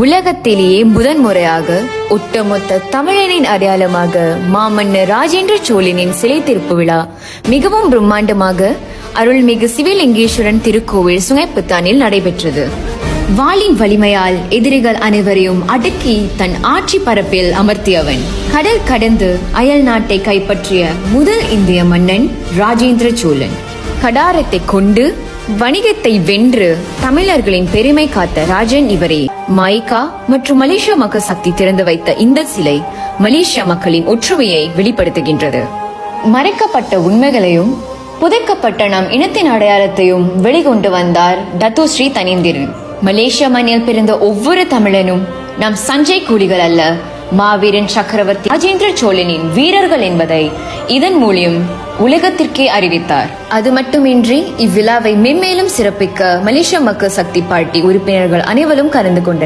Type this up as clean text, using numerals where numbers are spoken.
உலகத்திலேயே முதன்முறையாக ஒட்டுமொத்த தமிழனின் அடையாளமாக மாமன்னர் ராஜேந்திர சோழனின் சிலை திறப்பு விழா மிகவும் பிரம்மாண்டமாக அருள்மிகு சிவலிங்கேஸ்வரன் திருக்கோவில் சுங்கைப்புத்தானில் நடைபெற்றது. வாளின் வலிமையால் எதிரிகள் அனைவரையும் அடக்கி தன் ஆட்சி பரப்பில் அமர்த்தியவன். கடல் கடந்து அயல் நாட்டை கைப்பற்றிய முதல் இந்திய மன்னன் ராஜேந்திர சோழன். கடாரத்தை கொண்டு வணிகத்தை வென்று தமிழர்களின் பெருமை காத்த ராஜன் இவரே. மாய்கா மற்றும் மலேசியா மக்கள் சக்தி திறந்து வைத்த இந்த சிலை மலேசியா மக்களின் ஒற்றுமையை வெளிப்படுத்துகின்றது. மறைக்கப்பட்ட உண்மைகளையும் புதைக்கப்பட்ட நம் இனத்தின் அடையாளத்தையும் வெளிக்கொண்டு வந்தார் டத்தோ ஸ்ரீ தனீந்திரன். மலேசியா மண்ணில் பிறந்த ஒவ்வொரு தமிழனும் நம் சஞ்சய் கூலிகள் அல்ல, மாவீரன் சக்கரவர்த்தி ராஜேந்திர சோழனின் வீரர்கள் என்பதை இதன் மூலம் உலகத்திற்கே அறிவித்தார். அது மட்டுமின்றி இவ்விழாவை மென்மேலும் சிறப்பிக்க மலேசியா மக்கள் சக்தி பார்ட்டி உறுப்பினர்கள் அனைவரும் கலந்து கொண்டனர்.